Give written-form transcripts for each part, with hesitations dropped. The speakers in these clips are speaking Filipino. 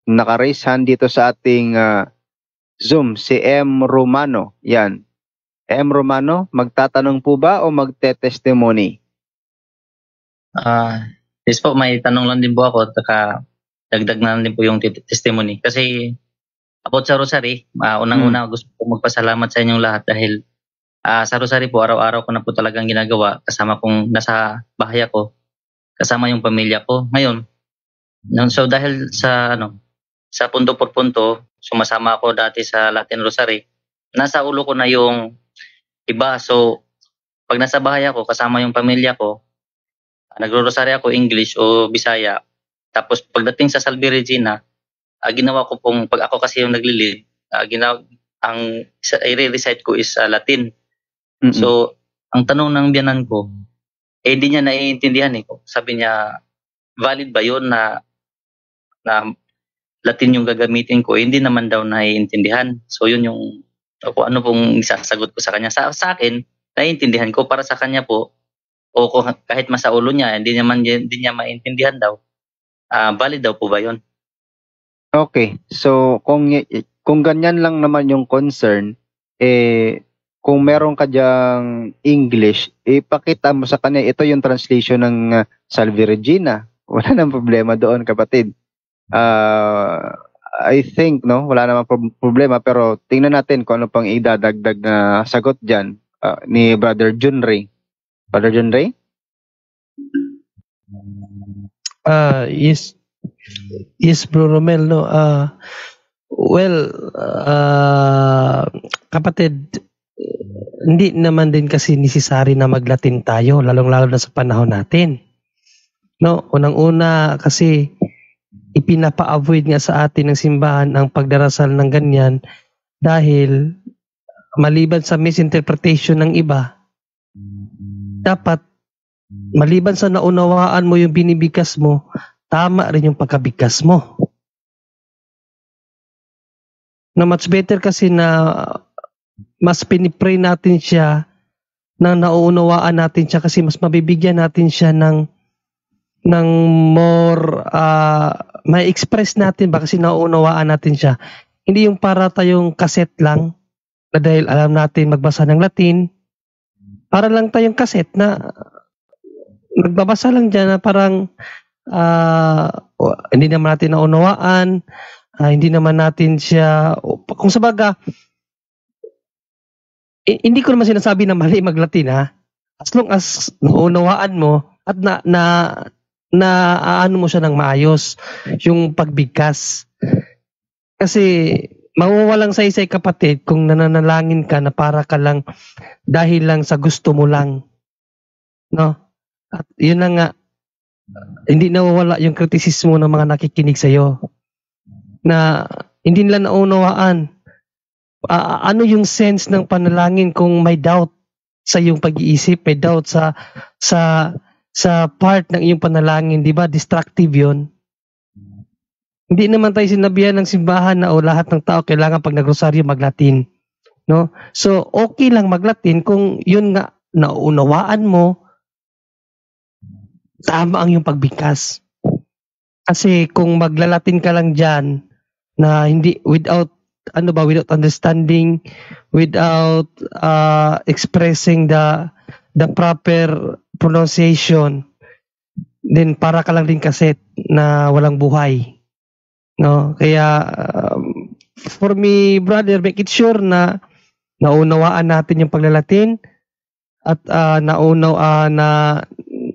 naka-raise hand dito sa ating Zoom, si M. Romano. Yan. M. Romano, magtatanong po ba o magte-testimony? Yes po, may tanong lang din po ako. Dagdag na lang din po yung testimony. Kasi about sa Rosary, unang-una gusto ko magpasalamat sa inyong lahat dahil sa Rosary po, araw-araw ko na po talagang ginagawa kasama kong nasa bahay ako, kasama yung pamilya ko. Ngayon, so dahil sa punto por punto, sumasama ako dati sa Latin Rosary, nasa ulo ko na yung iba. So, pag nasa bahay ako, kasama yung pamilya ko, nagro-rosary ako English o Bisaya. Tapos pagdating sa Salve Regina, ginawa ko pong, pag ako kasi yung nagli-lead, ang i-recite ko is Latin. Mm-mm. So, ang tanong ng biyanan ko, di niya naiintindihan eh. Sabi niya, valid ba yun na Latin yung gagamitin ko? Hindi naman daw naiintindihan. So, yun yung kung ano pong isasagot ko sa kanya. Sa akin, naiintindihan ko. Para sa kanya po, o kahit masa ulo niya, hindi niya maintindihan daw. Valid daw po ba yun? Okay. So, kung ganyan lang naman yung concern, kung meron ka diyang English, ipakita mo sa kanya, ito yung translation ng Salve Regina. Wala nang problema doon, kapatid. I think, wala namang problema, pero tingnan natin kung ano pang idadagdag na sagot dyan ni Brother Jun Ray. Brother Jun Ray? Yes, Bro Romel, no. Kapatid, hindi naman din kasi necessary na maglatin tayo, lalong-lalo na sa panahon natin. No, unang-una kasi ipinapa-avoid nga sa atin ng simbahan ang pagdarasal ng ganyan dahil maliban sa misinterpretation ng iba, dapat maliban sa naunawaan mo yung binibigkas mo, tama rin yung pagkabigkas mo. Na much better kasi na mas pinipray natin siya na nauunawaan natin siya kasi mas mabibigyan natin siya ng more may express natin ba kasi nauunawaan natin siya. Hindi yung para tayong kaset lang na dahil alam natin magbasa ng Latin, para lang tayong kaset na nagbabasa lang dyan na parang hindi naman natin naunawaan, hindi naman natin siya, kung sabaga, hindi ko naman sinasabi na mali mag-Latin ha. As long as naunawaan mo at na ano mo siya ng maayos, yung pagbigkas. Kasi mawawalang saysay kapatid kung nananalangin ka na para ka lang dahil lang sa gusto mo lang. No? At yun na nga, hindi nawawala yung kritisismo ng mga nakikinig sa'yo na hindi nila naunawaan ano yung sense ng panalangin kung may doubt sa iyong pag-iisip, may doubt sa part ng iyong panalangin, di ba? Destructive yun. Hindi naman tayo sinabihan ng simbahan na lahat ng tao kailangan pag nagrosaryo mag-Latin. No? So, okay lang mag-Latin kung yun nga, naunawaan mo, tama ang iyong pagbigkas. Kasi kung magla-Latin ka lang dyan, na hindi, without understanding, without expressing the proper pronunciation, then para ka lang din kaset na walang buhay. No? Kaya for me, brother, make it sure na naunawaan natin yung paglalatin at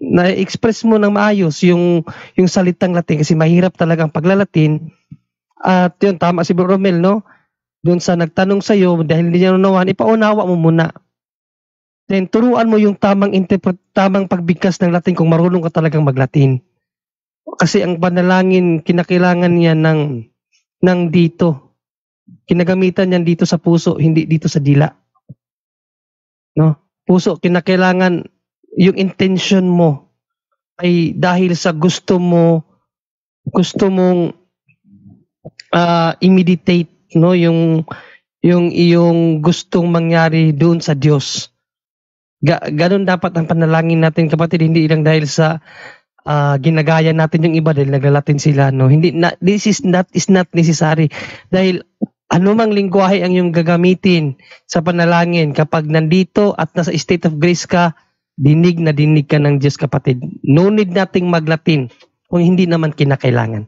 na-express mo ng maayos yung salitang Latin kasi mahirap talagang paglalatin. At yun, tama si Bro Romel, no? Doon sa nagtanong sa'yo, dahil hindi niya naunawaan, ipaunawa mo muna. Then, turuan mo yung tamang pagbigkas ng Latin kung marunong ka talagang mag-Latin. Kasi ang panalangin, kinakailangan niya ng dito. Kinagamitan niyan dito sa puso, hindi dito sa dila. No? Puso, kinakailangan yung intention mo ay dahil sa gusto mong i-meditate, no, yung iyong gustong mangyari doon sa Diyos. Ganun dapat ang panalangin natin, kapatid, hindi lang dahil sa ginagaya natin yung iba dahil naglalatin sila, no? Hindi na, this is not necessary dahil anumang lingwahe ang yung gagamitin sa panalangin kapag nandito at nasa state of grace ka, dinig na dinig ka ng Diyos, kapatid. No need nating maglatin kung hindi naman kinakailangan.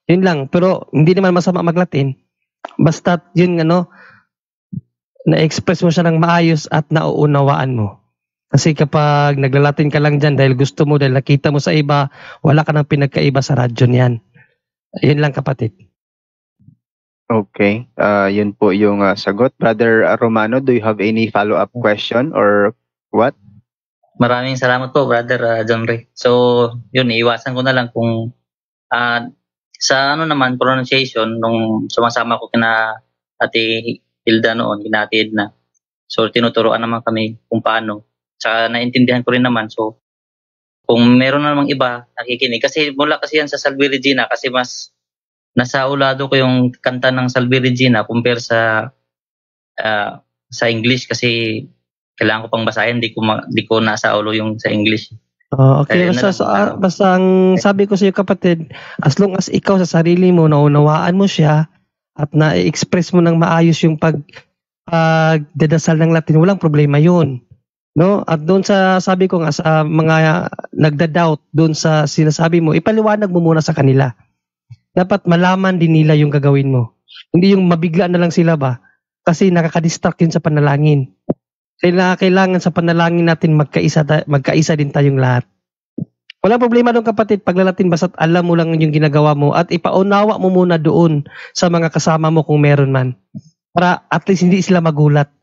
Yun lang, pero hindi naman masama maglatin. Basta yun na-express mo siya ng maayos at nauunawaan mo. Kasi kapag naglalatin ka lang dyan dahil gusto mo, dahil nakita mo sa iba, wala ka nang pinagkaiba sa radyo niyan. Yun lang, kapatid. Okay. Yun po yung sagot. Brother Romano, do you have any follow-up question or what? Maraming salamat po, Brother John Ray. So, yun, iiwasan ko na lang kung sa pronunciation, nung sumasama ko kina Ate Hilda noon, kina Ate Edna. So, tinuturoan naman kami kung paano. Tsaka naintindihan ko rin naman. So, kung meron na namang iba nakikinig, kasi mula kasi yan sa Salve Regina, kasi mas nasa ulado ko yung kanta ng Salve Regina compare sa English, kasi kailangan ko pang basahin, di ko nasa ulo yung sa English. Okay, basta ang sabi ko sa iyo, kapatid, as long as ikaw sa sarili mo naunawaan mo siya at na-express mo ng maayos yung pagdadasal ng Latin, walang problema yun. No? At doon sa sabi ko nga sa mga nagda-doubt doon sa sinasabi mo, ipaliwanag mo muna sa kanila. Dapat malaman din nila yung gagawin mo. Hindi yung mabigla na lang sila ba? Kasi nakaka-distract yun sa panalangin. Kailangan sa panalangin natin magkaisa din tayong lahat. Walang problema doon, kapatid, paglalatin, basta't alam mo lang yung ginagawa mo at ipaunawa mo muna doon sa mga kasama mo kung meron man. Para at least hindi sila magulat.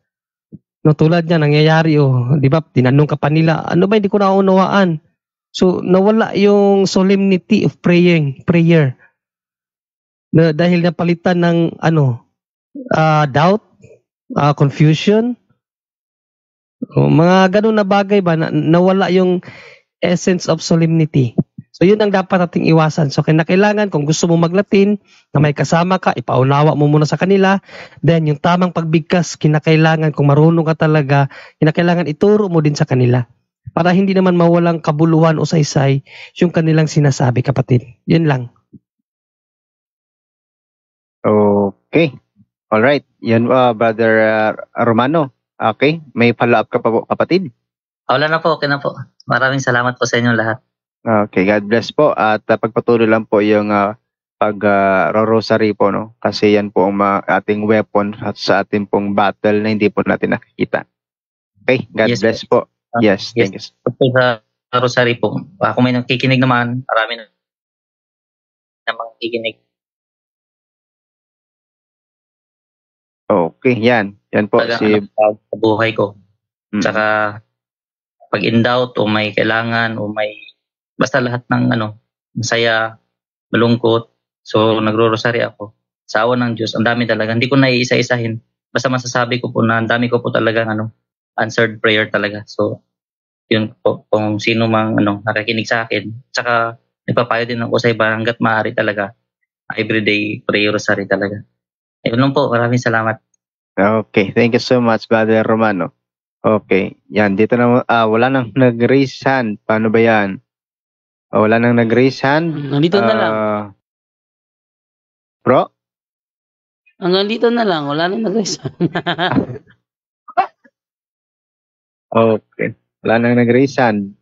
No, tulad niya, nangyayari, di ba, tinanong ka pa nila, ano ba, hindi ko naunawaan. So, nawala yung solemnity of prayer. Dahil napalitan ng, doubt, confusion, mga ganun na bagay ba, nawala yung essence of solemnity. So, yun ang dapat nating iwasan. So, kailangan, kung gusto mo maglatin, na may kasama ka, ipaunawa mo muna sa kanila. Then, yung tamang pagbigkas, kinakailangan, kung marunong ka talaga, kinakailangan ituro mo din sa kanila. Para hindi naman mawalang kabuluhan o saysay yung kanilang sinasabi, kapatid. Yun lang. Okay. Alright. Yan, Brother Romano. Okay. May follow-up ka pa po, kapatid? Wala na po, okay na po. Maraming salamat po sa inyong lahat. Okay, God bless po. At pagpatuloy lang po yung pag-rosary po, no? Kasi yan po ang ating weapon sa ating pong battle na hindi po natin nakikita. Okay, God Yes, bless po. Yes, thank you. Sa rosary po, kung may nakikinig naman, marami namang nakikinig. Okay, yan. Yan po Talaga, si sa buhay ko. Tsaka, pag in doubt o may kailangan o may basta lahat ng masaya, malungkot, so nagro-rosary ako. Sa awa ng Diyos, ang dami talaga. Hindi ko na iisa-isahin. Basta masasabi ko po na ang dami ko po talaga answered prayer talaga. So, yun po, kung sino mang nakikinig sa akin. Tsaka, nagpapayo din ako sa iba hanggat maaari talaga. Everyday prayer rosary talaga. Ayun lang po, maraming salamat. Okay, thank you so much, Brother Romano. Okay, yan. Dito na, wala nang nag-raise hand. Paano ba yan? Wala nang nag-raise hand. Nandito na lang. Bro? Hanggang dito na lang. Wala nang nag-raise hand. Okay. Wala nang nag-raise hand.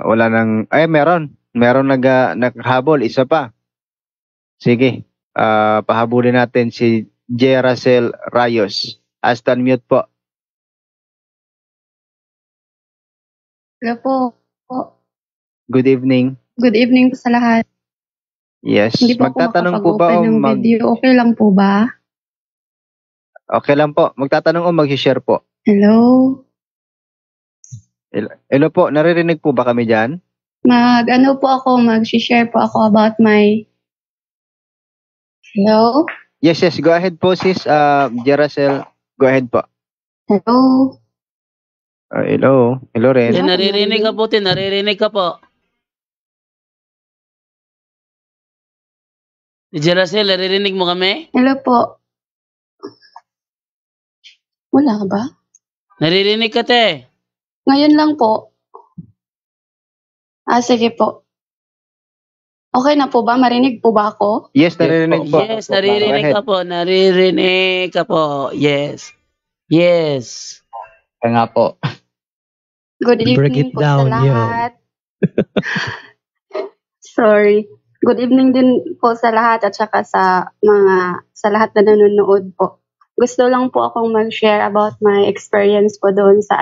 Wala nang... Ay, meron. Meron naghabol. Isa pa. Sige. Pahabulin natin si Jeracel Rayos. Hasta unmute po. Hello po. Good evening. Good evening po sa lahat. Yes. Hindi po Magtatanong ako po ba o makapag-open ng video. Okay lang po ba? Okay lang po. Magtatanong o mag-share po? Hello? Hello po. Naririnig po ba kami dyan? Mag-share po ako about my... Hello? Yes. Go ahead po, sis. Jeracel, go ahead po. Hello? Hello. Hello rin. Naririnig ka po, naririnig ka po. Jeracel, naririnig mo kami? Hello po. Wala ka ba? Naririnig ka, te. Ngayon lang po. Sige po. Okay na po ba? Marinig po ba ako? Yes, naririnig po. Yes, naririnig ka po. Naririnig ka po. Yes. Yes. Kaya nga po. Good Break evening it po down, sa lahat. Sorry. Good evening din po sa lahat at saka sa lahat na nanonood po. Gusto lang po akong mag-share about my experience po doon sa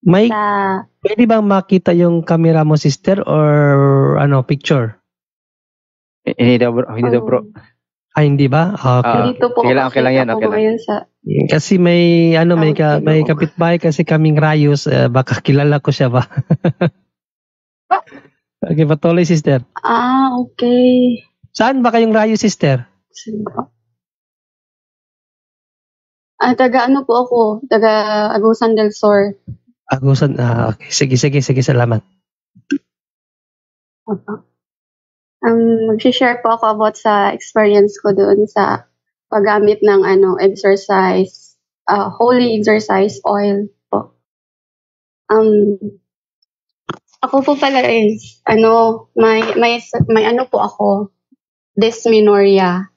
May, sa pwede bang makita yung camera mo, sister, or picture? Hindi daw bro. Ay, hindi ba? Okay. dito po Sige lang, okay lang yan, ako okay lang. ngayon sa Kasi may may Oo. kapitbahay kasi kaming Rayos, baka kilala ko siya ba. Okay, patuloy, sister. okay. Saan ba kayong Rayos, sister? Sige po. Taga po ako, taga Agusan del Sur. Agusan. Okay. Sige, salamat. Opo. Mag-share po ako about sa experience ko doon sa paggamit ng exercise, holy exercise oil po. Ako po pala is may po ako, dysmenorrhea.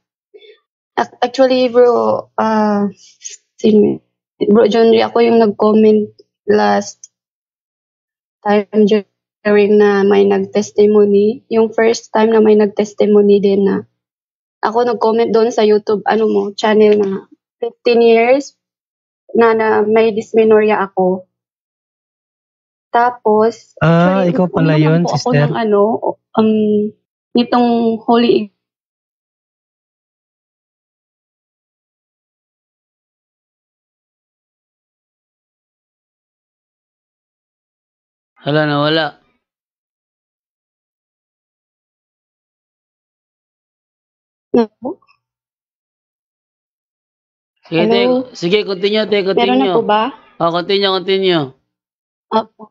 Actually bro, Bro John Ray, ako yung nag-comment last time during na may nag-testimony. Yung first time na may nag-testimony din na ako nag-comment doon sa YouTube, channel na 15 years na may dysmenorrhea ako. Tapos, Ikaw pala uminom yun, po ako sister. ng nitong holy Hala na, wala. Sige, Hello? sige, continue, te, Meron na po continue. ba? Continue. Opo.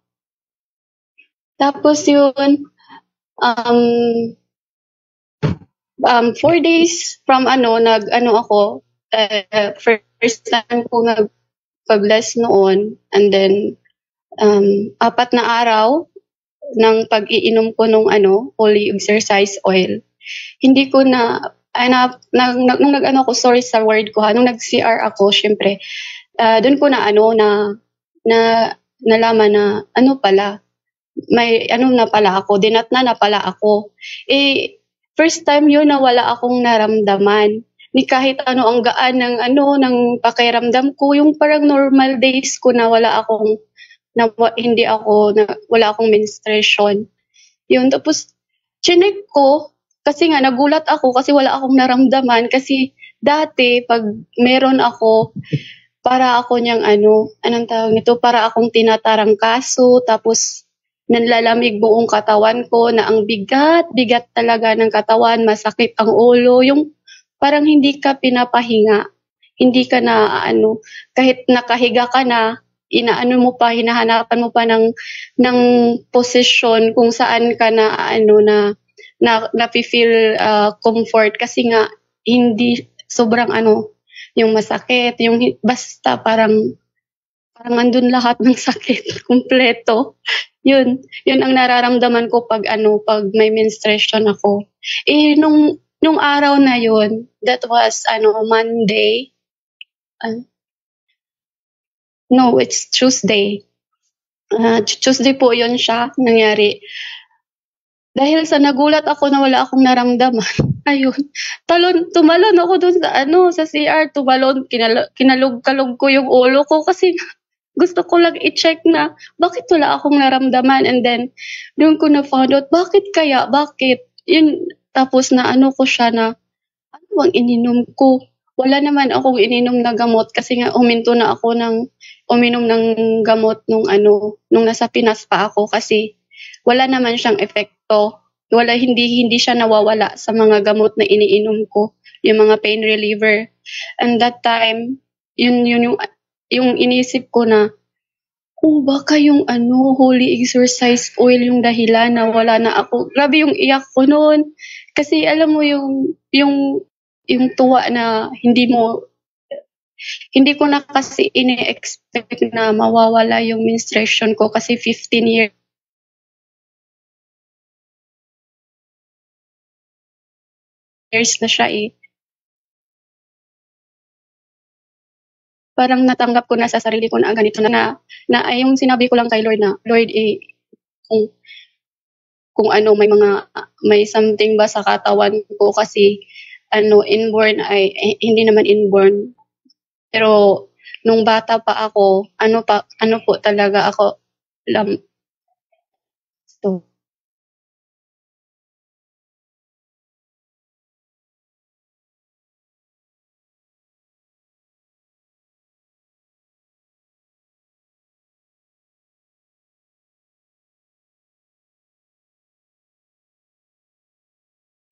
Tapos yun, 4 days from ako, first time ko nagpa-bless noon, and then 4 na araw ng pag-iinom ko nung holy exercise oil. Hindi ko nung sorry sa word ko nung nag-CR ako, syempre, doon ko na nalaman na pala, may na pala ako, dinatna na pala ako. First time yun na wala akong naramdaman. Ni kahit ang gaan ng pakiramdam ko, yung parang normal days ko na wala akong menstruation. Yun, tapos chinek ko kasi nga nagulat ako kasi wala akong naramdaman, kasi dati pag meron ako, para ako niyang anong tawag nito, para akong tinatarangkaso, tapos nanlalamig buong katawan ko, na ang bigat talaga ng katawan, masakit ang ulo, yung parang hindi ka pinapahinga, hindi ka na kahit nakahiga ka na, hinahanapan mo pa ng posisyon kung saan ka na feel comfort, kasi nga hindi sobrang yung masakit, yung basta parang andun lahat ng sakit kumpleto. Yun ang nararamdaman ko pag may menstruation ako. Nung araw na yun, that was Monday. No, it's Tuesday. Tuesday po yun siya nangyari. Dahil sa nagulat ako na wala akong naramdaman, ayun, tumalon ako dun sa CR, kinalog-kalog ko yung ulo ko, kasi gusto ko lang i-check na bakit wala akong naramdaman. And then doon ko na found out bakit. Yun, tapos na ko siya na bang ininom ko. Wala naman akong ininom na gamot, kasi nga uminto na ako uminom ng gamot nung nasa Pinas pa ako, kasi wala naman siyang epekto. Hindi siya nawawala sa mga gamot na iniinom ko, yung mga pain reliever. And that time, yun yung inisip ko na, baka yung holy exercise oil yung dahilan na wala na ako. Grabe yung iyak ko noon. Kasi alam mo yung tuwa na hindi ko na kasi ini-expect na mawawala yung menstruation ko, kasi 15 years years na siya eh. Parang natanggap ko na sa sarili ko na ganito na ay yung sinabi ko lang kay Lord na, Lord, kung ano, may something ba sa katawan ko kasi inborn ay, hindi naman inborn. Pero, nung bata pa ako, ano po talaga ako, so,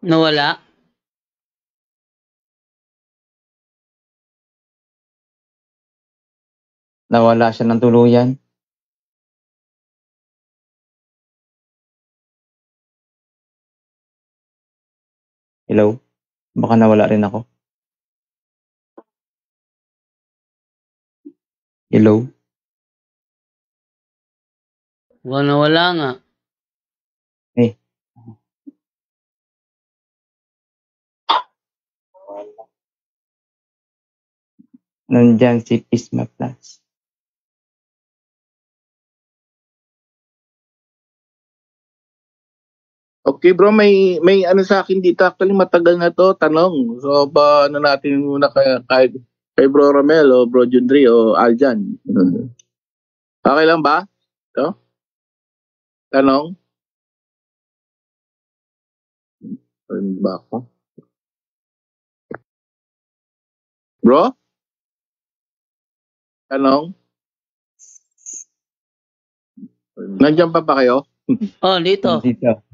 Nawala? Nawala siya ng tuluyan. Hello? Baka nawala rin ako. Hello? Nawala nga. Eh. Nandyan si Pisma Plus. Okay bro, may ano sa akin dito, actually matagal na to tanong. So ba ano natin muna kay Bro Romel o Bro Jundri o Aljan. Okay lang ba? So? Tanong? Ano ba ako? Bro? Tanong? Nandiyan pa ba kayo? Oh, dito. Dito.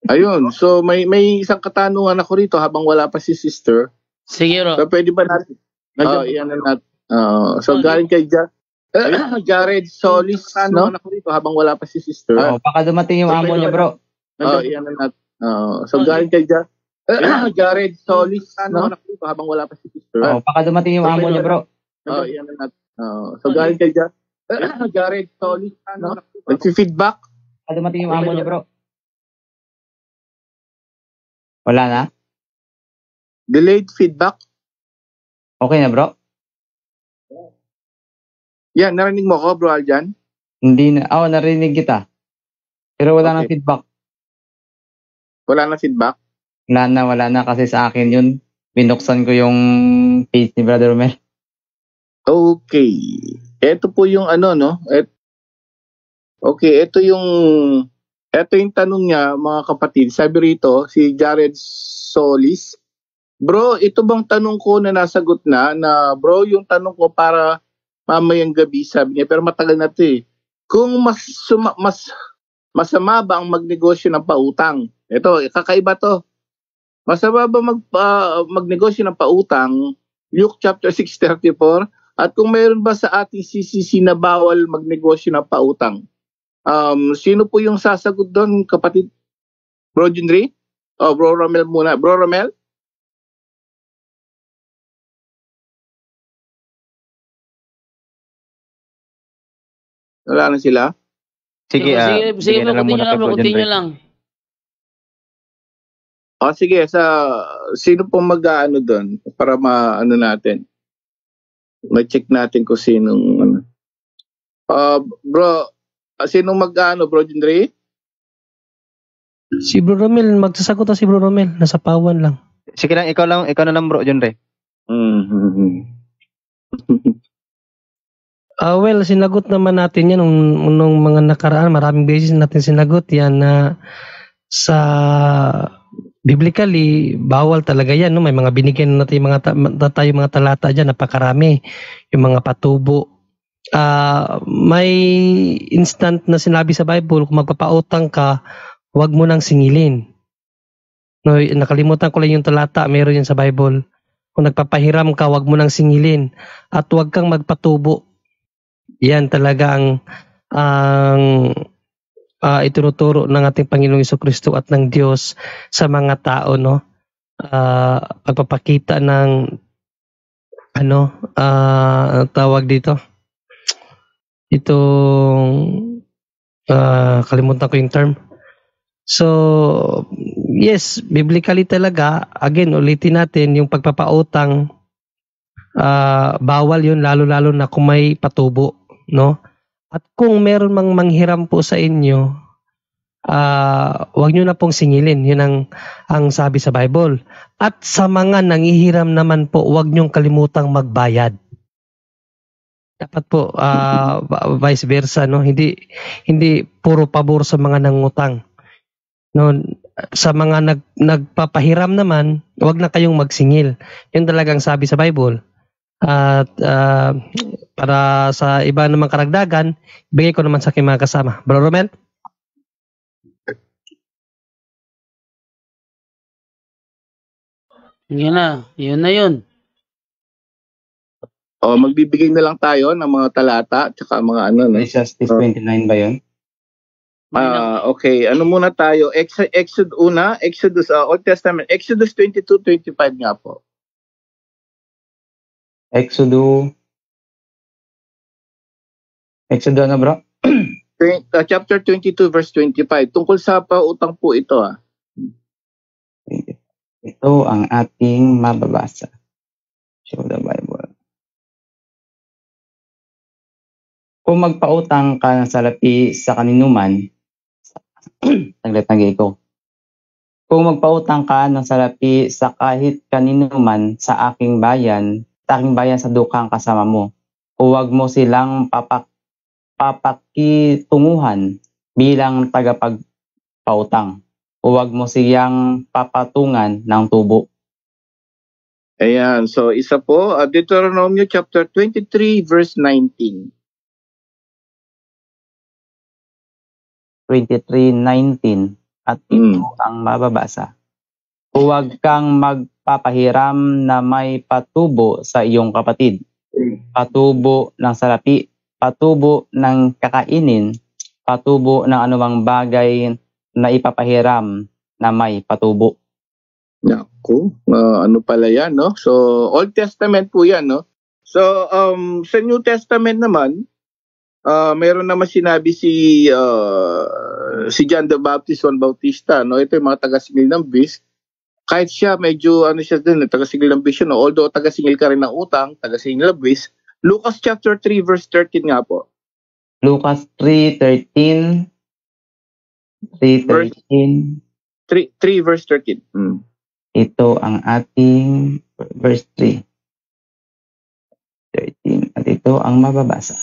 Ayun, so may isang katanungan ako rito habang wala pa si sister. Sige, Ro. So pwede ba natin? Iyan na natin. So galing kay Jared Solis, no? Ako rito habang wala pa si sister. Baka dumating yung amo niya, bro. Iyan na natin. So galing kay Jared Solis, no? Ako rito habang wala pa si sister. Baka dumating yung amo niya, bro. Iyan na natin. So galing kay Jared Solis, no? Nag-feedback. Baka dumating yung amo niya, bro. Wala na? Delayed feedback. Okay na, bro? Yan, narinig mo ko, Bro Aljan? Hindi na. Narinig kita. Pero wala nang feedback. Wala na feedback? Wala na kasi sa akin yun. Binuksan ko yung page ni Brother Romel. Okay. Ito po yung no? Okay, ito yung tanong niya, mga kapatid. Sabi rito, si Jared Solis, bro, ito bang tanong ko na nasagot na bro, yung tanong ko para mamayang gabi, sabi niya, pero matagal na ito eh. Kung masama ba ang magnegosyo ng pautang? Ito, kakaiba to. Masama ba magnegosyo ng pautang? Luke chapter 6:34. At kung mayroon ba sa ating CCC na bawal magnegosyo ng pautang? Sino po yung sasagot doon, kapatid? Bro Jundri? Bro Romel muna. Bro Romel? Wala na sila? Sige, sige, continue lang. Sige, sino po mag-ano doon para maano natin? Ma-check natin kung sinong bro, sinong mag-ano, Bro Jundri? Si Bro Romel, magsasagot na si Bro Romel. Nasa pawan lang. Sige lang, ikaw na lang, Bro Jundri. Well, sinagot naman natin yan nung mga nakaraan. Maraming beses natin sinagot yan na sa biblically, bawal talaga yan. No? May mga binigyan natin mga talata dyan, napakarami. Yung mga patubo. May instant na sinabi sa Bible, kung magpapautang ka, huwag mo nang singilin. No, nakalimutan ko lang yung talata, meron yan sa Bible. Kung nagpapahiram ka, huwag mo nang singilin. At huwag kang magpatubo. Yan talaga ang itinuturo ng ating Panginoong Jesucristo at ng Diyos sa mga tao, no? Pagpapakita ng tawag dito. Itong kalimutan ko yung term. So yes, biblically talaga, again, ulitin natin yung pagpapautang, bawal yun lalo-lalo na kung may patubo, no? At kung meron mang manghiram po sa inyo, wag nyo na pong singilin. Yun ang sabi sa Bible. At sa mga nanghihiram naman po, wag nyong kalimutang magbayad. Dapat po vice versa, no? Hindi puro pabor sa mga nangutang. No, sa mga nagpapahiram naman, wag na kayong magsingil. Yun talagang sabi sa Bible. At para sa iba namang karagdagan, bigay ko naman sa aking mga kasama. Bro Romel? Yun na yun. O, magbibigay na lang tayo ng mga talata tsaka mga ano, no? Ecclesiastes 29 ba yun? Okay, ano muna tayo? Exodus, Old Testament, Exodus 22:25 nga po. Exodus ano bro? Chapter 22 verse 25. Tungkol sa pautang po ito. Ito ang ating mababasa. Show the Bible. Kung magpautang ka ng salapi sa kaninuman, taglit ko. Kung magpautang ka ng salapi sa kahit kaninuman sa aking bayan sa dukang kasama mo, huwag mo silang papakitunguhan bilang tagapagpautang. Huwag mo siyang papatungan ng tubo. Ayan, so isa po, Deuteronomy chapter 23 verse 19. 23:19 at ito ang mababasa. Huwag kang magpapahiram na may patubo sa iyong kapatid. Patubo ng salapi, patubo ng kakainin, patubo ng anumang bagay na ipapahiram na may patubo. Naku, ano pala yan, no? So, Old Testament po yan, no? So, sa New Testament naman, meron naman sinabi si John the Baptist, Juan Bautista, no? Ito yung mga taga-singil ng bis. Kahit siya, medyo, siya din, taga-singil ng bis yun, no? Although taga-singil ka rin ng utang, taga-singil ng bis. Lucas chapter 3 verse 13 nga po. Lucas 3:13. 3:13. 3 verse 13. Ito ang ating verse 3. 13. At ito ang mababasa.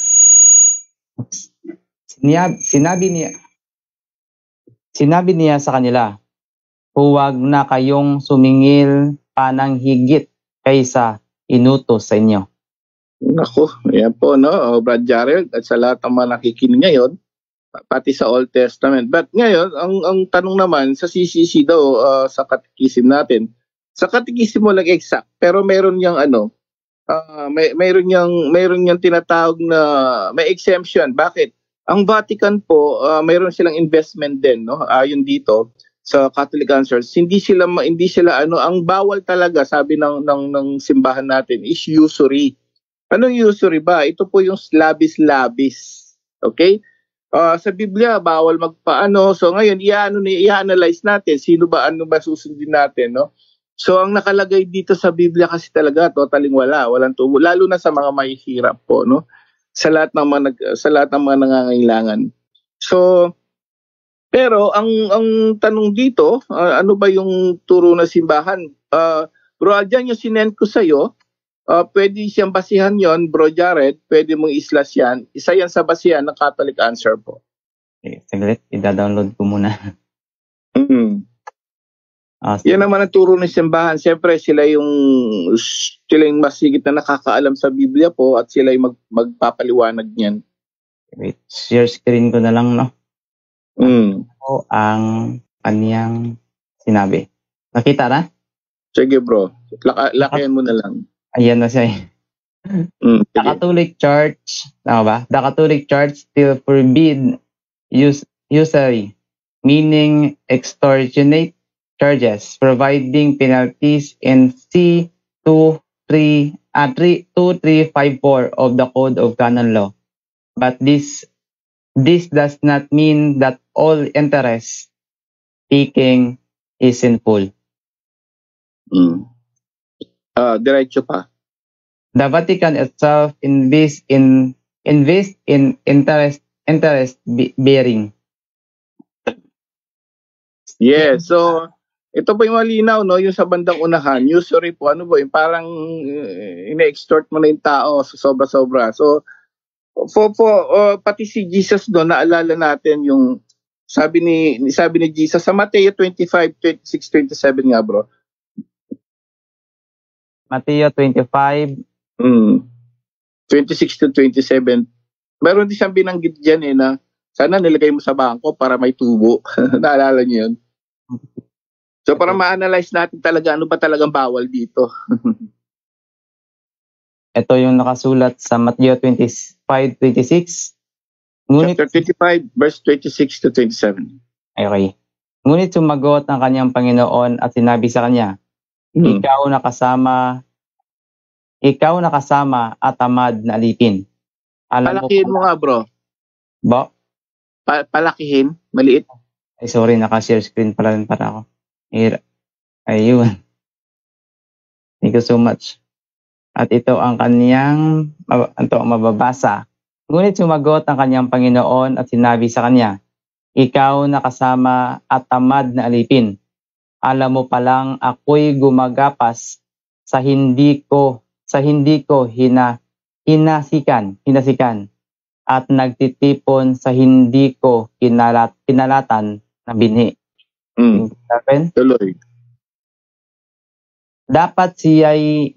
Sinabi niya sa kanila, huwag na kayong sumingil pa ng higit kaysa inutos sa inyo. Naku, yan po, no? Brad Jarrell, at sa lahat ng mga nakikinig ngayon, pati sa Old Testament. But ngayon, ang tanong naman sa CCC daw, sa katikisim natin, sa katikisim mo lang exact, pero meron niyang mayroon niyang tinatawag na may exemption. Bakit? Ang Vatican po, mayroon silang investment din, no? Ayon dito sa Catholic Answers, hindi sila ang bawal talaga, sabi ng simbahan natin, is usury. Anong usury ba? Ito po yung labis-labis. Okay? Sa Biblia, bawal magpaano. So ngayon, i-analyze natin sino ba susundin natin, no? So ang nakalagay dito sa Biblia kasi talaga totaling walang tubo, lalo na sa mga mahihirap po, no? Sa lahat ng mga nangangailangan. So pero ang tanong dito, ano ba yung turo na simbahan? Bro Aljan, yung sinend ko sa iyo, pwede siyang basihan yon, Bro Jared, pwede mong islas yan. Isa yan sa basihan ng Catholic Answer po. Okay, saglit, i-download ko muna. Yan naman ang turo ng simbahan. Siyempre, sila yung masigit na nakakaalam sa Biblia po at sila yung magpapaliwanag niyan. Wait, share screen ko na lang, no? Ito ang kaniyang sinabi. Nakita na? Sige bro, lakayan mo na lang. Ayan na siya. The Catholic Church, tama ba? The Catholic Church still forbid usury, meaning extortionate charges, providing penalties in C2354 of the Code of Canon Law. But this does not mean that all interest taking is sinful. Diretso pa. The Vatican itself invests in interest bearing. Yes, so ito po yung malinaw, no, yung sa bandang unahan, usury po, ano po, yung parang ina-extort mo na yung tao sa sobra-sobra. So, pati si Jesus doon, naalala natin yung sabi ni Jesus sa Mateo 25, 26, 27 nga bro. Mateo 25, 26 to 27. Meron din siyang binanggit dyan na sana nilagay mo sa bangko para may tubo. Naalala niyo yun? So para ma-analyze natin talaga ano ba talagang bawal dito. ito yung nakasulat sa Mateo 25:26. Ngunit, Chapter 25, verse 26 to 27. okay. Ngunit sumagot ang kanyang Panginoon at sinabi sa kanya, ikaw nakasama at tamad na alipin. Palakihin mo nga bro. Ba? Palakihin? Maliit? Ay sorry, naka-share screen pala rin para ako. Ayun. Thank you so much. At ito ang mababasa. Ngunit sumagot ang kanyang Panginoon at sinabi sa kanya, ikaw nakasama at tamad na alipin. Alam mo palang ako'y gumagapas sa hindi ko hinasikan at nagtitipon sa hindi ko kinalatan na binhi. Tuloy. Dapat siya'y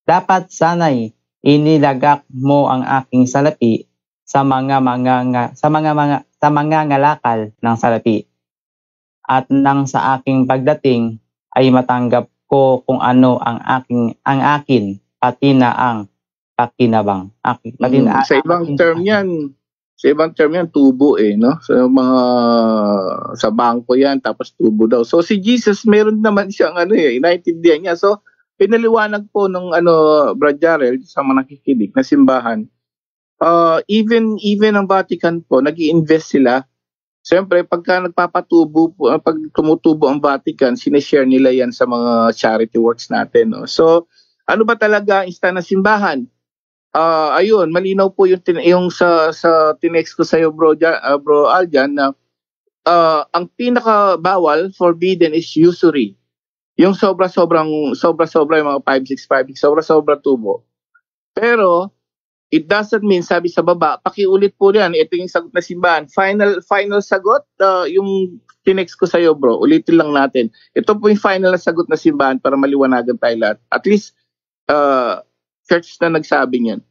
Dapat sana'y inilagak mo ang aking salapi sa mga ngalakal ng salapi. At nang sa aking pagdating ay matanggap ko kung ano ang akin pati na ang pakinabang. Sa ibang term yan, tubo no? Sa bangko yan, tapos tubo daw. So si Jesus, meron naman siyang inaintindihan niya. So pinaliwanag po nung Brad Jarrell sa mga nakikinig na simbahan. Even ang Vatican po, nag-i-invest sila. Siyempre, pagka pag tumutubo ang Vatican, sinishare nila yan sa mga charity works natin. No? So, ano ba talaga ang ista ng simbahan? Ayun, malinaw po yung sa tinext ko sa iyo bro Aljan na ang pinakabawal, forbidden is usury. Yung sobra-sobra yung mga 5-6 sobra-sobra tubo. Pero it doesn't mean, sabi sa baba, pakiulit po yan, ito yung sagot na simbahan. Final sagot, yung tinext ko sa iyo bro, ulitin lang natin. Ito po yung final na sagot na simbahan para maliwanagan tayo lahat. At least church na nagsabi niyan.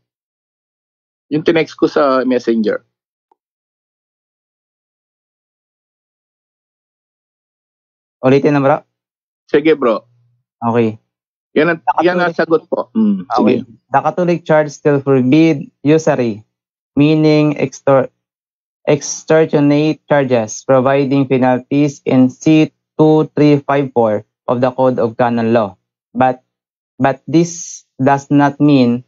Yung tinext ko sa messenger. Ulitin na bro? Sige bro. Okay. Yan ang sagot po. Okay. The Catholic Church still forbid usury, meaning extortionate charges, providing penalties in C2354 of the Code of Canon Law. But this does not mean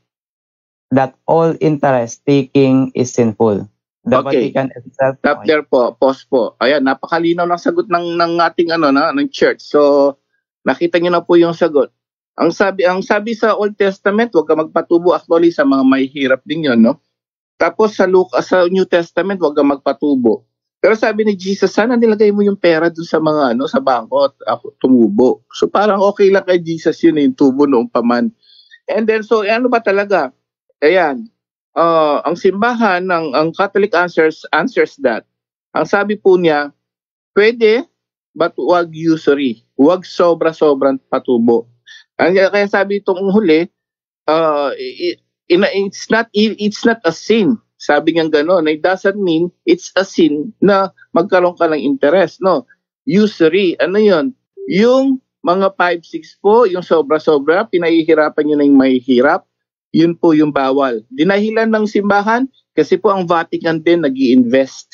that all interest taking is sinful. The Vatican itself. Stop there po. Pause po. Ayan, napakalinaw ng sagot ng ating ng church. So nakita niyo na po yung sagot. Ang sabi sa Old Testament, huwag ka magpatubo. Actually sa mga may hirap din 'yon, no? Tapos sa New Testament, huwag ka magpatubo. Pero sabi ni Jesus, sana nilagay mo yung pera dun sa mga sa bangko at tumubo. So parang okay lang kay Jesus yun yung tubo noong paman. And then so ano ba talaga? Ayan. Ang simbahan ang Catholic answers that. Ang sabi po niya, pwede but wag usury. Wag sobra-sobrang patubo. Kaya sabi itong huli, it's not a sin. Sabi niya gano'n. It doesn't mean it's a sin na magkaroon ka ng interest. No. Usury. Ano yun? Yung mga 5-6 po, yung sobra-sobra, pinahihirapan nyo na yung may hirap. Yun po yung bawal. Dinahilan ng simbahan kasi po ang Vatican din nag-i-invest.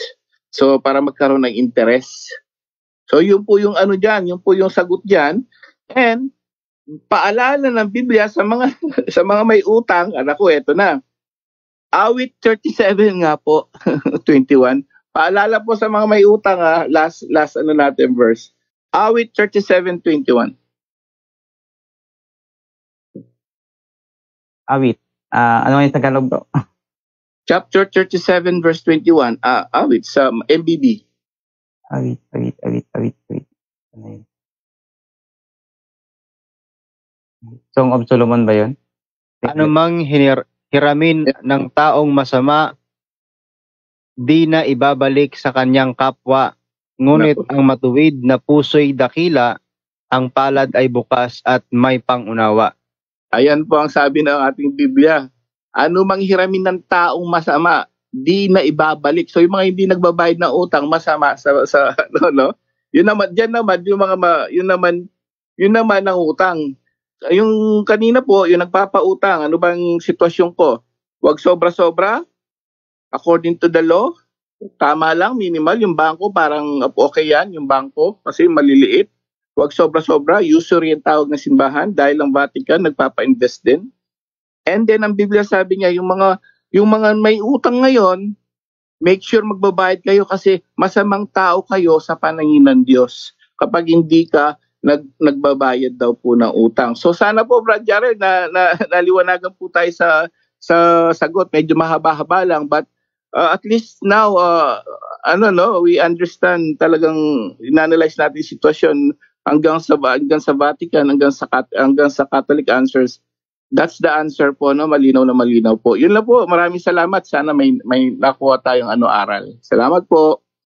So para magkaroon ng interest. So yun po yung dyan. Yun po yung sagot dyan. And paalala ng Biblia sa mga may utang, anak ko, eto na. Awit 37 nga po, 21. Paalala po sa mga may utang last ano natin verse. Awit 37:21. Awit. Ano yung Tagalog bro? Chapter 37 verse 21. Awit sa MBB. Awit. Ano yun? Song of Solomon ba yun? Anumang hiramin ng taong masama, di na ibabalik sa kanyang kapwa. Ngunit Naku. ang matuwid na puso'y dakila, ang palad ay bukas at may pangunawa. Ayan po ang sabi ng ating Biblia. Ano mang hiramin ng taong masama, di na ibabalik. So yung mga hindi nagbabayad ng utang, masama sa no? Yun naman yun naman ang utang. Yung kanina po, yung nagpapautang, ano bang sitwasyon ko? Huwag sobra-sobra. According to the law, tama lang, minimal. Yung bangko, parang okay yan, yung bangko, kasi maliliit. Huwag sobra-sobra. Usury ang tawag ng simbahan dahil ang Vatican nagpapa-invest din. And then, ang Biblia sabi niya, yung mga may utang ngayon, make sure magbabayad kayo kasi masamang tao kayo sa paningin ng Diyos kapag hindi ka nagbabayad daw po ng utang. So sana po Brad Jared na naliwanagan po tayo sa sagot. Medyo mahaba-haba lang but at least now we understand talagang inanalyze natin yung sitwasyon hanggang sa Vatican hanggang sa Catholic answers. That's the answer po, no? Malinaw na malinaw po. Yun lang po. Maraming salamat. Sana may nakuha tayong aral. Salamat po.